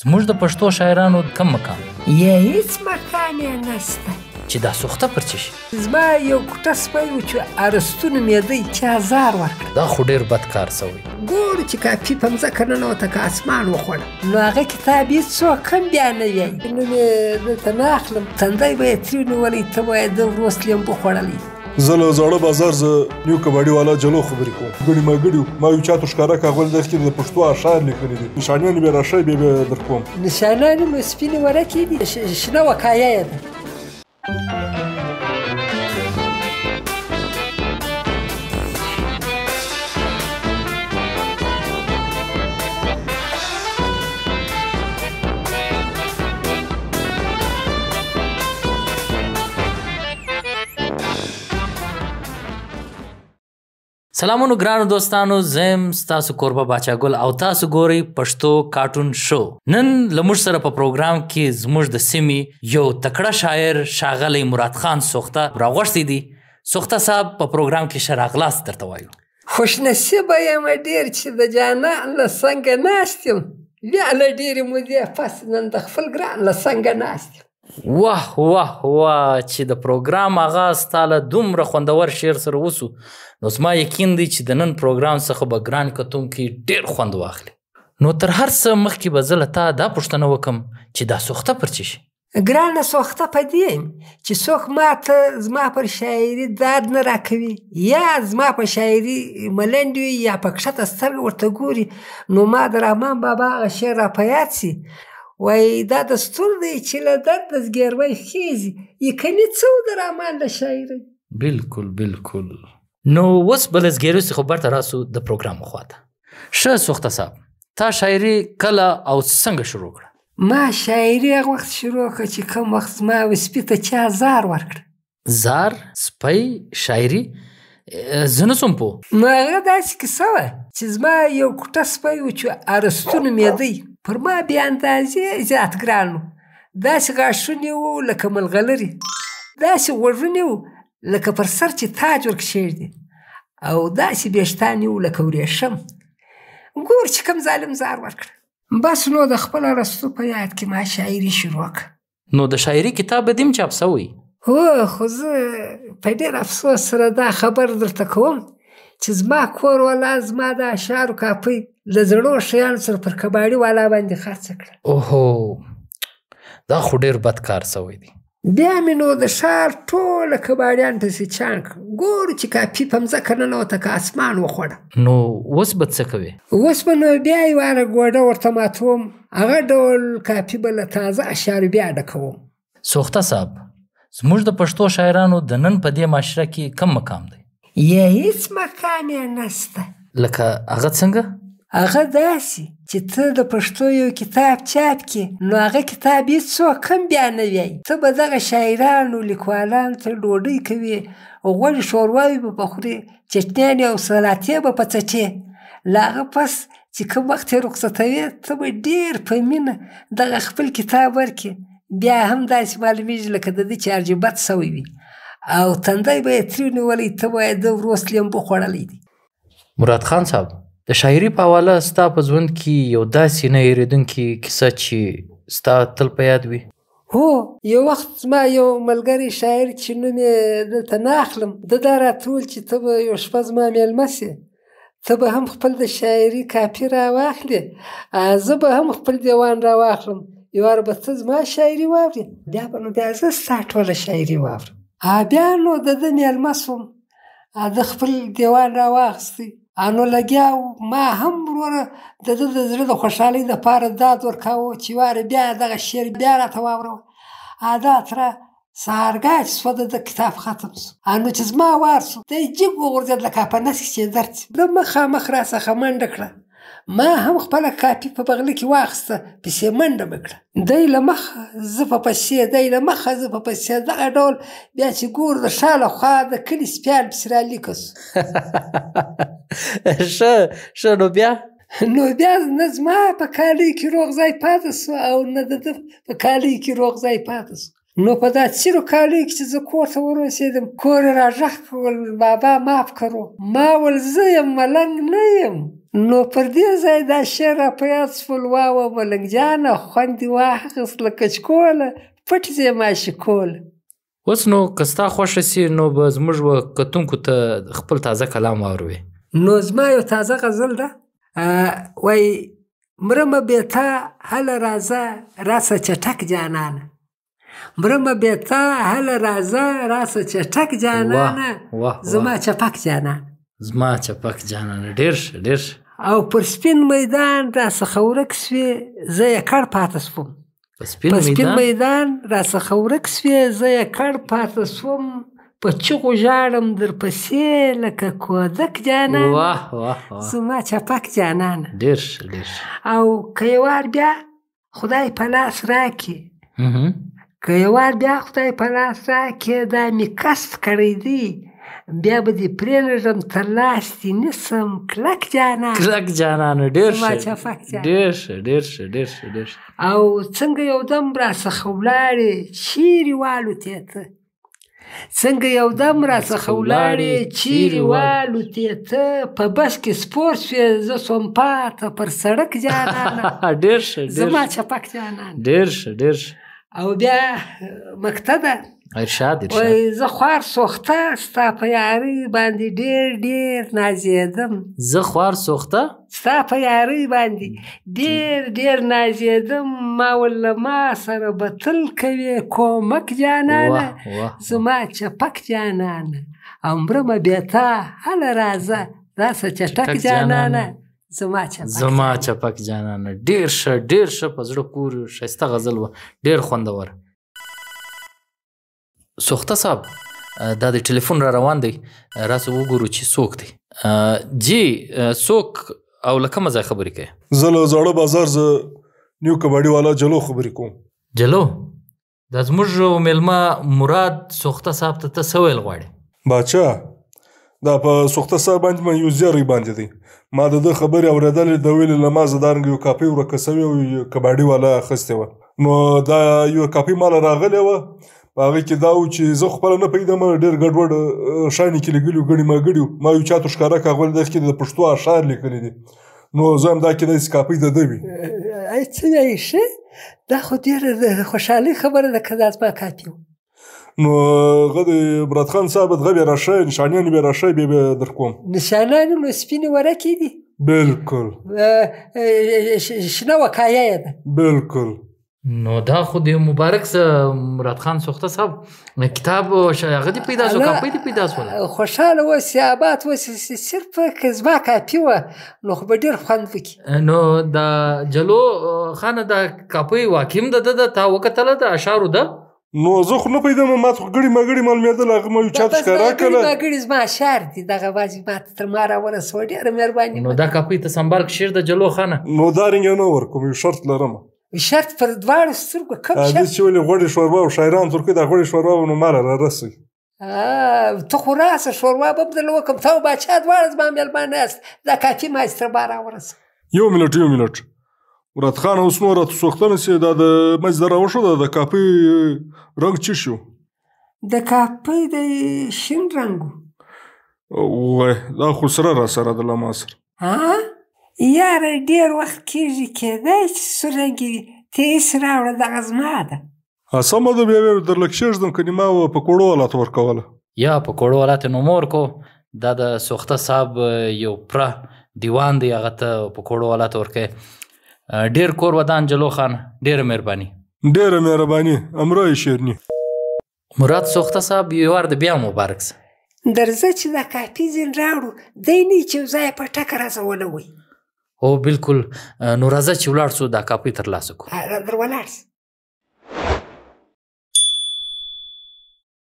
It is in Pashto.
زموږ د پښتو شاعرانو کم مقام یا هیڅ مقام یې نسته چې دا سوخته پر څه شي. زما یو کوټه سپی و چې ارسطو نومېدی چې 1000 ورکړه. دا خو ډېر بد کار سوی. ګورو چې کاپي په مځکه ننوته که اسمان وخوړه نو هغه کتاب هېڅوک هم بیا نه وایي. نوم یې دلته نه اخلم، تندی به یې ترې نیولی، ته به یې د وروست لیمبو خوړلی. زه له زاړه بازار زه نیو کباډي والا جلو خبرې کوم. ګڼې ماګړي ما یو چاته ښکاره کړه هغوی داسې د پښتو اشعار لیکلي دي. نښانیان یې بیا راشئ بیا به در کوم. نښانان یې نو سپینې ورقې دي، شنه وقایه یې ده. سلامونو ګرانو دوستانو، زم ستاسو کوربه باچا ګل او تاسو ګورئ پښتو کارټون شو. نن له موږ سره په پروګرام کې زموږ د سیمې یو تکړه شاعر ښاغلی مراد خان سوخته راغوښتی دی. سوخته صاحب په پروګرام کې ښه راغلاست درته وایو. خوشنصیبه یم ډېر چې د جانان له څنګه ناست یم، بیا له ډېرې مودې پس نن د خپل ګران له څنګه ناست یم. واه واه واه چې د پروګرام آغاز تا له دومره خوندور شعر سره وسو، نو زما یقین دی چې د نن پروګرام څخه به ګران کتونکي ډېر خوند واخلي. نو تر هر څه مخکې به زه له تا دا پوښتنه وکړم چې دا سوخته پر څه شي؟ ګرانه سوخته په دې یم چې څوک ماته زما پر شاعري داد نه راکوي، یا زما په شاعري ملنډ وي یا په کښته سترګه ورته ګوري، نو ما د رحمان بابا هغه شعر را په یاد سي، وایي دا دستور دی چې له درده زګیروی خیزي، یکني څه و د رحمان له شاعرۍ. بلکل بلکل. نو اوس به له زګیروي څخه برته راسو د پروګرام خواته. ښه سوخته صاحب، تا شاعري کله او څنګه شروع کړه؟ ما شاعري هغه وخت شروع کړه چې کوم وخت زما یو سپي ته چا زار ورکړه. زار؟ سپی؟ شاعري؟ زه نه سوم پوه. نو هغه داسې کیسه وه چې زما یو کوټه سپی و چې ارسطو نومېدی، پر ما بې اندازې زیات ګران و. داسې غاښونه یې وو لکه ملغلرې، داسې غوږونه وو لکه پر سر چې تاج ورکښېږدي، او داسې ویښتان یې وو لکه ورېښم. ګور چې کوم ظالم زار ورکړه. بس نو د خپل ارسطو په یاد کې ما شاعري شروع کړه. نو د شاعري کتاب به دې هم چاپ سوی؟ هو، خو زه په ډېر افسوس سره دا خبر درته کوم چې زما کور والا زما د اشعارو کاپۍ له زړو شیانو سره پر کباړي والا باندې خرڅه کړه. اوهو، دا خو ډېر بد کار سوی دی. بیا مې نو د ښار ټوله کباړیان پسې چاڼ کړه. ګورو چې کاپي په مځکه ننوته که اسمان وخوړه. نو اوس به څه کوې؟ اوس به نو بیا یې واره ګوډه ورته ماتوم، هغه ډول کاپي به له تازه اشعارو بیا ډکوم. سوخته صاحب، زموږ د پښتو شاعرانو د نن په دې معاشره کې کم مقام دی؟ یا هیڅ مقام یې نسته. لکه هغه څنګه؟ هغه داسې چې ته د پښتو یو کتاب چاپ کړې، نو هغه کتاب هېڅوک هم بیا نه وایي. ته به دغه شاعرانو لیکوالانو ته ډوډۍ کوې، غوړي ښورواوې به پخورې، چټنیانې او سلاتې به په څټې. له هغه پس چې کوم وخت یې رخصتوې، ته به ډېر په مینه دغه خپل کتاب ورکړې، بیا هم داسې معلومېږي لکه د ده چې ارجبت سوی وي، او تندی به یې ترې نیولی، ته به یې د وروست لیمبو خوړلی دی. مراد خان صاحب، د شاعري په حواله ستا په ژوند کې یو داسې نه هېرېدونکې کیسه چې ستا تل په یاد وي؟ هو، یو وخت زما یو ملګری شاعر چې نوم یې دلته نه اخلم، ده دا راته وویل چې ته به یو شپه زما میلمه سې، ته به هم خپل د شاعري کاپي را واخلې، زه به هم خپل دیوان را واخلم، یو وار به ته زما شاعري واورې، بیا به نو بیا زه ستا ټوله شاعري واورم. بیا نو د ده میلمه سوم، ده خپل دیوان را واخیستی، نو لګیا ما هم وروره د ده د زړه د خوشحالۍ دپاره داد ورکاوه چې واره بیا دغه شعر بیا راته واوروه. دا تره سهارګاه چې سوه د ده کتاب ختم سو، نو چې زما وار سو دی جګ وغورځېد لکه په نس کې چې درد سي. ده مخامخ راڅخه منډه کړه، ما هم خپله کاپي په بغله کې واخیسته، پسې منډه مې کړه. دی له مخه زه په پسې، دی له مخه زه په پسې، دغه ډول بیا چې ګور د شا له خوا د کلي سپیان پسې رالیکه سو. ښه نو بیا؟ نو بیا نه زما په کالۍ کې روغ ځای پاته سو، او نه د ده په کالۍ کې روغ ځای پاته سو. نو په دا څیرو کالیو کې چې زه کور ته ورسېدم، کور یې راغږ کړل، بابا معاف کړو. ما ویل زه یم ملنګ نه یم، نو پر دې ځای دا شعر را په یاد شول واوه ملنګ جانه خوند دې واخیست لکه چکوله پټ ځې ماشکوله. اوس نو که ستا خوښه سي نو به زموږ به کتونکو ته خپل تازه کلام واوروي. نو زما یو تازه غزل ده وایي مرمه بې تا هله راځه راسه چټک جانانه، مرمه بې تا هله راځه راسه چټک جانانه زما چپک جانانه، زما چپک جانانه. ډېر ښه ډېر ښه. او پر سپین میدان راڅخه ورک سوې زه یې کړ پاته سوم، په سپین میدان راڅخه ورک سوې زه یې کړ پاته سوم، په چغو ژاړم در پسې لکه کودک جانانه زما چپک جانانه. ډېر ښه ډېر ښه. او که یو وار بیا خدای په لاس راکړي، که یو وار بیا خدای په لاس راکړي دا مې کسب کړی دی بیا به دې پرېږدم تر لاس دې نیسم کلک جانانه. کلک جانانه. ډېر زما ښه چپک جانانه. ډېر ښه ډېر ښه ډېر ښه ډېر ښه. او څنګه یو دم راڅخه ولاړې چیرې والوتې ته، څنګه یو دم راڅخه ولاړې چیرې والوتې ته، په بس کې سپور شوې زه سوم پاته پر سړک جانانه. ډېر ښه زما چپک جانانه. ډېر ښه ډېر ښه. او بیا مکته ده ارشاد وایي زه خوار سوخته ستا په یارۍ باندې ډېر ډېر نازېدم، زه خوار سوخته ستا په یارۍ باندې ډېر ډېر نازېدم، ما وله ما سره به تل کوې کومک جانانه زما چپک جانانه، او مرمه بې تا هله راځه راسه چټک جانانه زما چپک جانانه. ډېر ښه ډېر ښه. په زړه پورې ښایسته غزل وه، ډېر خوندور. سوخته صاحب دا د ټلیفون را روان دی، راسه وګورو چې څوک دی. جی څوک او له کومه ځای خبرې کوې؟ زه له زاړه بازار زه نیو کباډي والا جلو خبرې کوم. جلو دا زموږ میلمه مراد سوخته صاحب ته ته څه ویل غواړې؟ باچا دا په سوخته صاحب باندې ما یو زیری باندې دی، ما د ده خبرې اورېدلې د ویلې له ما زه دارنګه یو کاپۍ ورکه سوې او کباډي والا اخیستې وه، نو دا یو کاپۍ ماله راغلې وه، په هغې کې دا و چې زه خپله نه پوهېدم ډېر ګډوډ شیانې کې لیکلي وو ګڼې ماګڼې وو، ما یو چاته ښکاره کړه هغوی داسې کې د پښتو اشعار لیکلي دي، نو زه هم دا کېدای شي کاپۍ د ده وي. څه وایې ښه دا خو ډېره د خوشحالۍ خبره ده که دا زما کاپۍ و. نو هغه د مراد خان صاحب هغه بیا راښیي نښانیانې بیا راښیي بیا به در کوم. نښانانې نو سپینې ورقې دي؟ بلکل. شنه وقایه یې ده؟ بلکل. نو دا خو د مبارک سه مراد خان سوخته صاحب کتاب هغه دې پیدا شو کاپۍ دې پیدا شوله؟ خوشحاله اوسې آباد اوسې، صرف که زما کاپۍ وه نو خو به ډېر خوند وکړي. نو دا جلو خانه دا کاپۍ واقعي هم د ده ده تا وکتله د اشعارو ده؟ نو زه خو نه پوهېدم ما ته خو ګړي ماګړي معلومېدل هغه ما یو چاته ښکاره کړله. ګړي ماګړي زما اشعار دي دغه بعضې ما ته تر ما راورسوه ډېره مهرباني. نو دا کاپۍ ته سنبال شعر د جلو خانه؟ نو دا رنګ نه ورکوم یو شرط لرم. شرط پر دواړو سترګو کوم شرط؟ حدیث چې ولې غوړې شوروا او شاعران ترکي دا غوړې شوروا نو ما رارسئ. ته خو راسه شوروا به بدله وکړم، ته او باچا دواړه زما مېلمانه یاست، دا کاپۍ ما چې تر ما راورسه. یو منټ مراد خان اوس نو راته سوخته نه سي، دا د منځ ته راوښو د کاپۍ رنګ څه شو؟ د کاپۍ د شین رنګ و. وای دا خو سره را سره ده له ما سره. یاره ډېر وخت کېږي کېدای چې سور رنګ وي، ته هېڅ راوړه دغه زما ده. سمه ده بیا درله کښېږدم که نیمه په کوړو حالات ورکوله. یا په کوړو حالات نو مه ورکو، دا د سوخته صاحب یو پوره دیوان دی هغه ته په کوړو حالات ورکوې. ډېر کور ودان جلو خان، ډېره مهرباني. ډېره مهرباني امرای شیرني. مراد سوخته صاحب یو وار د بیا مبارک سه درځه چې دا کاپۍ ځین راوړو دی نه چې یو ځای په ټکه راځولی وی. هو بلکل. نو راځه چې ولاړ سو دا کاپۍ ترلاسه کړو. در ولاړ سه.